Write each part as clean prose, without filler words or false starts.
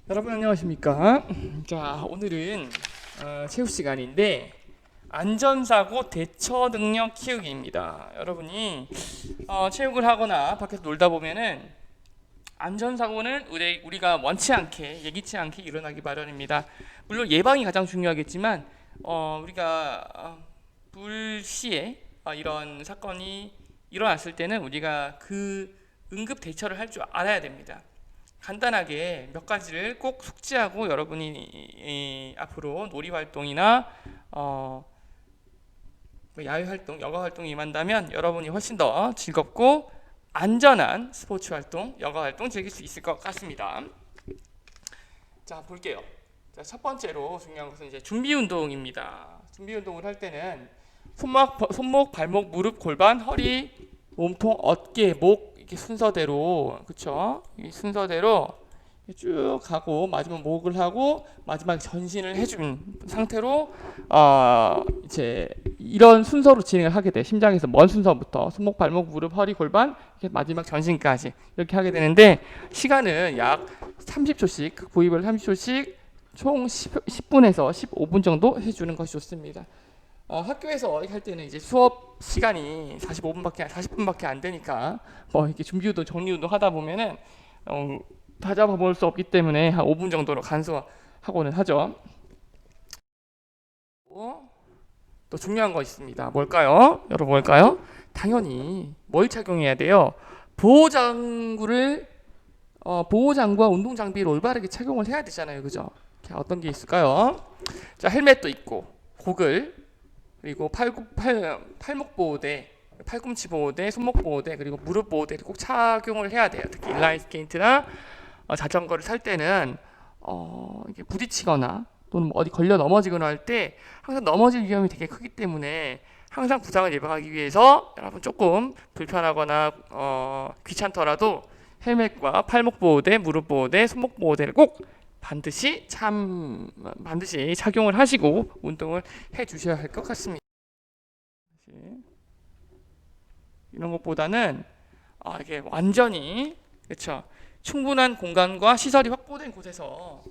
여러분 안녕하십니까? 자, 오늘은 체육 시간인데 안전사고 대처 능력 키우기입니다. 여러분이 체육을 하거나 밖에서 놀다 보면은 안전사고는 우리가 원치 않게 예기치 않게 일어나기 마련입니다. 물론 예방이 가장 중요하겠지만 우리가 불시에 이런 사건이 일어났을 때는 우리가 그 응급 대처를 할 줄 알아야 됩니다. 간단하게 몇 가지를 꼭 숙지하고 여러분이 앞으로 놀이 활동이나 야외 활동, 여가 활동에 임한다면 여러분이 훨씬 더 즐겁고 안전한 스포츠 활동, 여가 활동 즐길 수 있을 것 같습니다. 자, 볼게요. 자, 첫 번째로 중요한 것은 이제 준비 운동입니다. 준비 운동을 할 때는 손목, 발목, 무릎, 골반, 허리, 몸통, 어깨, 목 이렇게 순서대로 그쵸? 이 순서대로 쭉 가고 마지막 목을 하고 마지막 전신을 해준 상태로 이제 이런 순서로 진행을 하게 돼. 심장에서 먼 순서부터 손목, 발목, 무릎, 허리, 골반 이렇게 마지막 전신까지 이렇게 하게 되는데 시간은 약 30초씩 각 부위별 30초씩 총 10분에서 15분 정도 해주는 것이 좋습니다. 학교에서 할 때는 이제 수업 시간이 40분밖에 안 되니까 뭐 이렇게 준비 운동, 정리 운동 하다 보면은 다 잡아볼 수 없기 때문에 한 5분 정도로 간소하고는 하죠. 또 중요한 거 있습니다. 뭘까요? 여러분 뭘까요? 당연히 뭘 착용해야 돼요? 보호장구와 운동 장비를 올바르게 착용을 해야 되잖아요, 그죠? 어떤 게 있을까요? 자, 헬멧도 있고 고글 그리고 팔목 보호대, 팔꿈치 보호대, 손목 보호대, 그리고 무릎 보호대를 꼭 착용을 해야 돼요. 특히 인라인 스케이트나 자전거를 탈 때는 이게 부딪히거나 또는 뭐 어디 걸려 넘어지거나 할 때 항상 넘어질 위험이 되게 크기 때문에 항상 부상을 예방하기 위해서 여러분 조금 불편하거나 귀찮더라도 헬멧과 팔목 보호대, 무릎 보호대, 손목 보호대를 꼭 반드시 착용을 하시고 운동을 해 주셔야 할 것 같습니다. 이런 것보다는 이게 완전히 그렇죠. 충분한 공간과 시설이 확보된 곳에서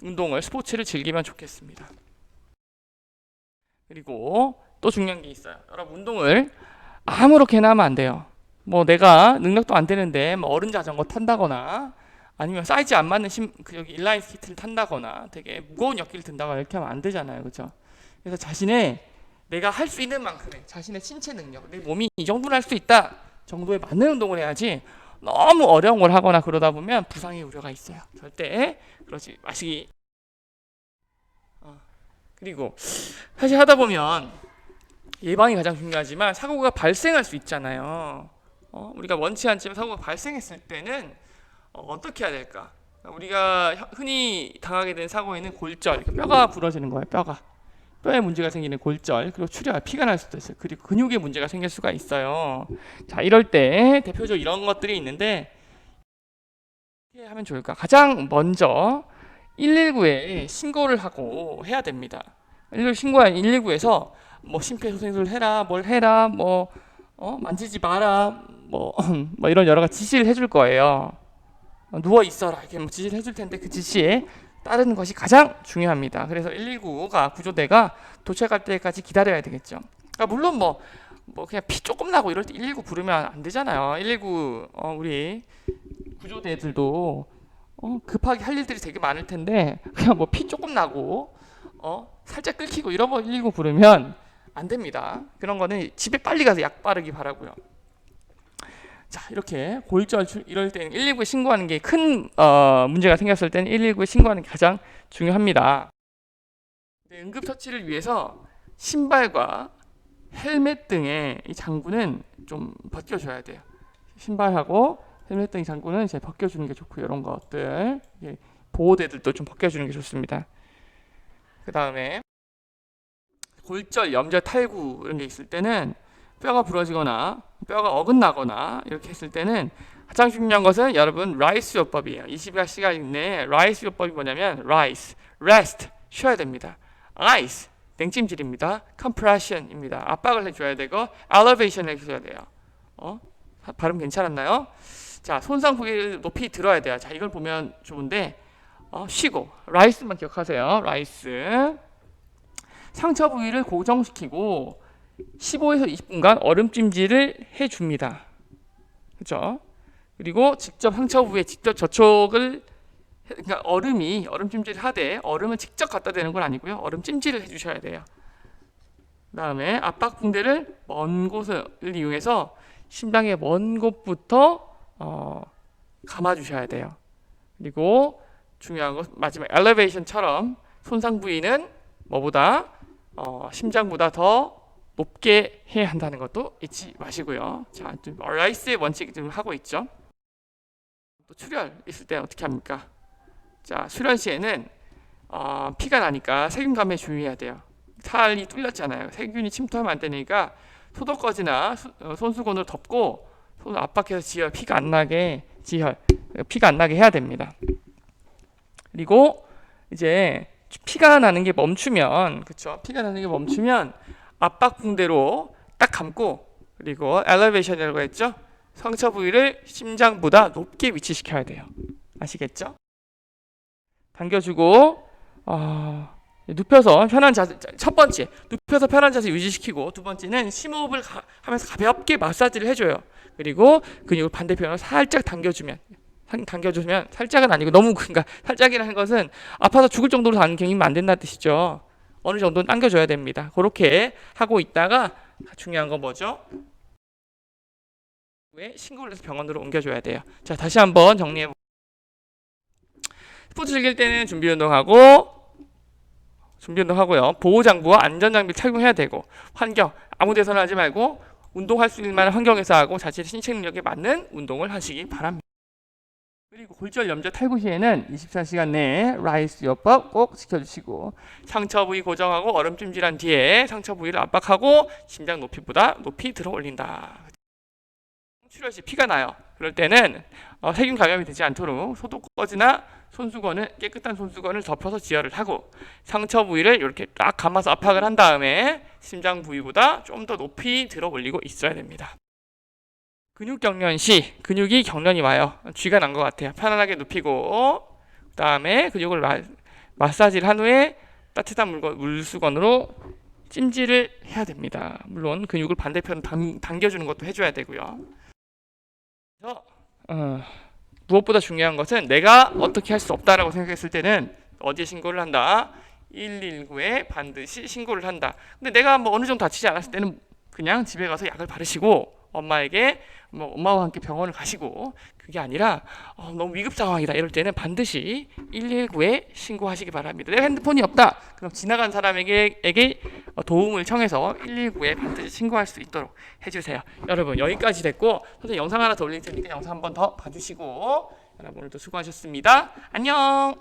운동을 스포츠를 즐기면 좋겠습니다. 그리고 또 중요한 게 있어요. 여러분 운동을 아무렇게나 하면 안 돼요. 뭐 내가 능력도 안 되는데 뭐 어른 자전거 탄다거나 아니면 사이즈 안 맞는 여기 인라인 스케이트를 탄다거나 되게 무거운 역기를 든다거나 이렇게 하면 안 되잖아요, 그렇죠? 그래서 내가 할 수 있는 만큼의 자신의 신체 능력, 내 몸이 이 정도는 할 수 있다 정도에 맞는 운동을 해야지 너무 어려운 걸 하거나 그러다 보면 부상의 우려가 있어요. 절대 그러지 마시기. 그리고 사실 하다 보면 예방이 가장 중요하지만 사고가 발생할 수 있잖아요. 우리가 원치 않지만 사고가 발생했을 때는 어떻게 해야 될까? 우리가 흔히 당하게 된 사고에는 골절, 뼈가 부러지는 거예요. 뼈에 문제가 생기는 골절, 그리고 출혈, 피가 날 수도 있어요. 그리고 근육에 문제가 생길 수가 있어요. 자, 이럴 때 대표적으로 이런 것들이 있는데 어떻게 하면 좋을까? 가장 먼저 119에 신고를 하고 해야 됩니다. 119에서 뭐 심폐소생술 해라, 뭘 해라, 뭐 만지지 마라, 뭐 이런 여러 가지 지시를 해줄 거예요. 누워 있어라 이렇게 뭐 지시를 해줄 텐데 그 지시에 따르는 것이 가장 중요합니다. 그래서 119가 구조대가 도착할 때까지 기다려야 되겠죠. 그러니까 물론 뭐 그냥 피 조금 나고 이럴 때 119 부르면 안 되잖아요. 119 우리 구조대들도 급하게 할 일들이 되게 많을 텐데 그냥 뭐 피 조금 나고 살짝 끓이고 이런 거 119 부르면 안 됩니다. 그런 거는 집에 빨리 가서 약 바르기 바라고요. 자, 이렇게 골절 이럴 때는 119에 신고하는 게 큰 문제가 생겼을 때는 119에 신고하는 게 가장 중요합니다. 응급처치를 위해서 신발과 헬멧 등의 이 장구는 좀 벗겨줘야 돼요. 신발하고 헬멧 등의 장구는 이제 벗겨주는 게 좋고요. 이런 것들 보호대들도 좀 벗겨주는 게 좋습니다. 그 다음에 골절, 염좌, 탈구 이런 게 있을 때는 뼈가 부러지거나 뼈가 어긋나거나 이렇게 했을 때는 가장 중요한 것은 여러분 라이스 요법이에요. 24시간 내에 라이스 요법이 뭐냐면 라이스, rest 쉬어야 됩니다. 아이스 냉찜질입니다. compression입니다. 압박을 해줘야 되고 elevation 해줘야 돼요. 발음 괜찮았나요? 자, 손상 부위를 높이 들어야 돼요. 자, 이걸 보면 좋은데 쉬고 라이스만 기억하세요. 라이스. 상처 부위를 고정시키고 15에서 20분간 얼음 찜질을 해줍니다. 그렇죠? 그리고 직접 상처 부위에 직접 접촉을 그러니까 얼음 찜질을 하되 얼음을 직접 갖다 대는 건 아니고요. 얼음 찜질을 해주셔야 돼요. 그다음에 압박 붕대를 먼 곳을 이용해서 심장의 먼 곳부터 감아주셔야 돼요. 그리고 중요한 건 마지막 엘리베이션처럼 손상 부위는 뭐보다 심장보다 더 높게 해야 한다는 것도 잊지 마시고요. 자, 라이스의 원칙 좀 하고 있죠. 또 출혈 있을 때 어떻게 합니까? 자, 출혈 시에는 피가 나니까 세균감에 주의해야 돼요. 살이 뚫렸잖아요. 세균이 침투하면 안 되니까 소독거지나 손수건으로 덮고 손을 압박해서 피가 안 나게 해야 됩니다. 그리고 이제 피가 나는 게 멈추면, 그렇죠? 피가 나는 게 멈추면 압박 붕대로 딱 감고, 그리고 엘리베이션이라고 했죠? 상처 부위를 심장보다 높게 위치시켜야 돼요. 아시겠죠? 당겨주고 눕혀서 편한 자세. 첫 번째, 눕혀서 편한 자세 유지시키고, 두 번째는 심호흡을 하면서 가볍게 마사지를 해줘요. 그리고 근육을 반대편으로 살짝 당겨주면, 살짝은 아니고 너무, 그러니까 살짝이라는 것은 아파서 죽을 정도로 당기면 안 된다는 뜻이죠. 어느 정도는 당겨줘야 됩니다. 그렇게 하고 있다가 중요한 건 뭐죠? 신고를 해서 병원으로 옮겨줘야 돼요. 자, 다시 한번 정리해. 스포츠 즐길 때는 준비 운동하고요. 보호 장구와 안전 장비 착용해야 되고, 환경 아무 데서나 하지 말고 운동할 수 있는 만한 환경에서 하고 자신의 신체 능력에 맞는 운동을 하시기 바랍니다. 그리고 골절 염좌 탈구 시에는 24시간 내에 라이스 요법 꼭 지켜주시고, 상처 부위 고정하고 얼음 찜질한 뒤에 상처 부위를 압박하고 심장 높이보다 높이 들어 올린다. 출혈 시 피가 나요. 그럴 때는 세균 감염이 되지 않도록 소독거지나 깨끗한 손수건을 덮어서 지혈을 하고, 상처 부위를 이렇게 딱 감아서 압박을 한 다음에 심장 부위보다 좀 더 높이 들어 올리고 있어야 됩니다. 근육 경련 시 근육이 경련이 와요. 쥐가 난 것 같아요. 편안하게 눕히고, 그 다음에 근육을 마사지를 한 후에 따뜻한 물수건으로 찜질을 해야 됩니다. 물론 근육을 반대편 당겨주는 것도 해줘야 되고요. 그래서 무엇보다 중요한 것은 내가 어떻게 할 수 없다라고 생각했을 때는 어디에 신고를 한다? 119에 반드시 신고를 한다. 근데 내가 어느 정도 다치지 않았을 때는 그냥 집에 가서 약을 바르시고 엄마와 함께 병원을 가시고, 그게 아니라 너무 위급 상황이다 이럴 때는 반드시 119에 신고하시기 바랍니다. 내가 핸드폰이 없다, 그럼 지나간 사람에게 도움을 청해서 119에 반드시 신고할 수 있도록 해주세요. 여러분, 여기까지 됐고, 선생님 영상 하나 더 올릴 테니까 영상 한 번 더 봐주시고, 여러분 오늘도 수고하셨습니다. 안녕.